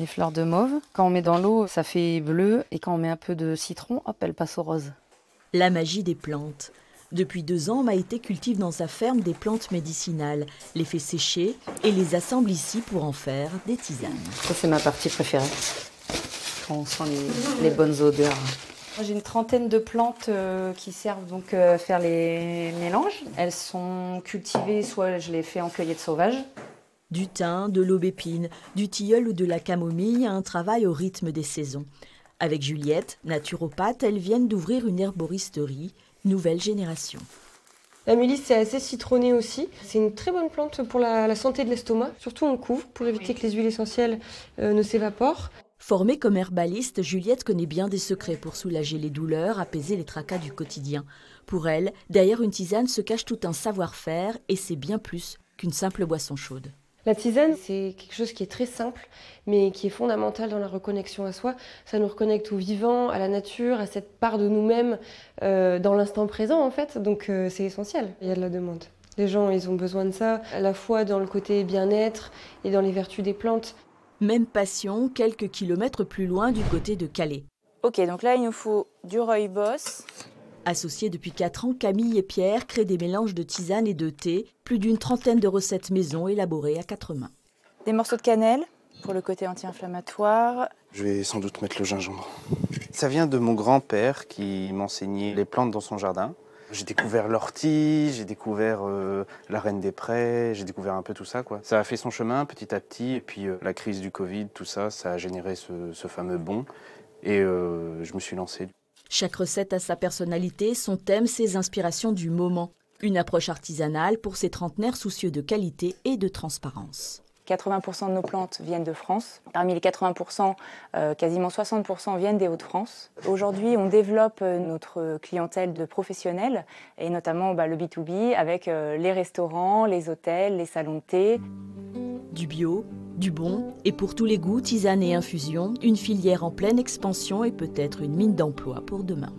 les fleurs de mauve. Quand on met dans l'eau, ça fait bleu. Et quand on met un peu de citron, hop, elle passe au rose. La magie des plantes. Depuis 2 ans, Maïté cultive dans sa ferme des plantes médicinales, les fait sécher et les assemble ici pour en faire des tisanes. Ça, c'est ma partie préférée. Quand on sent les bonnes odeurs. J'ai une trentaine de plantes qui servent donc à faire les mélanges. Elles sont cultivées, soit je les fais en cueillette sauvage. Du thym, de l'aubépine, du tilleul ou de la camomille, un travail au rythme des saisons. Avec Juliette, naturopathe, elles viennent d'ouvrir une herboristerie, nouvelle génération. La mélisse, c'est assez citronné aussi. C'est une très bonne plante pour la santé de l'estomac, surtout en couve, pour éviter que les huiles essentielles ne s'évaporent. Formée comme herbaliste, Juliette connaît bien des secrets pour soulager les douleurs, apaiser les tracas du quotidien. Pour elle, derrière une tisane se cache tout un savoir-faire et c'est bien plus qu'une simple boisson chaude. La tisane, c'est quelque chose qui est très simple, mais qui est fondamental dans la reconnexion à soi. Ça nous reconnecte au vivant, à la nature, à cette part de nous-mêmes dans l'instant présent, en fait. Donc c'est essentiel. Il y a de la demande. Les gens, ils ont besoin de ça, à la fois dans le côté bien-être et dans les vertus des plantes. Même passion, quelques kilomètres plus loin du côté de Calais. Ok, donc là, il nous faut du rooibos. Associés depuis 4 ans, Camille et Pierre créent des mélanges de tisane et de thé, plus d'une trentaine de recettes maison élaborées à 4 mains. Des morceaux de cannelle pour le côté anti-inflammatoire. Je vais sans doute mettre le gingembre. Ça vient de mon grand-père qui m'enseignait les plantes dans son jardin. J'ai découvert l'ortie, j'ai découvert la reine des prés, j'ai découvert un peu tout ça, quoi. Ça a fait son chemin petit à petit, et puis la crise du Covid, tout ça, ça a généré ce fameux bond, et je me suis lancé. Chaque recette a sa personnalité, son thème, ses inspirations du moment. Une approche artisanale pour ces trentenaires soucieux de qualité et de transparence. 80% de nos plantes viennent de France. Parmi les 80%, quasiment 60% viennent des Hauts-de-France. Aujourd'hui, on développe notre clientèle de professionnels, et notamment le B2B, avec les restaurants, les hôtels, les salons de thé. Du bio, du bon, et pour tous les goûts, tisane et infusion, une filière en pleine expansion et peut-être une mine d'emploi pour demain.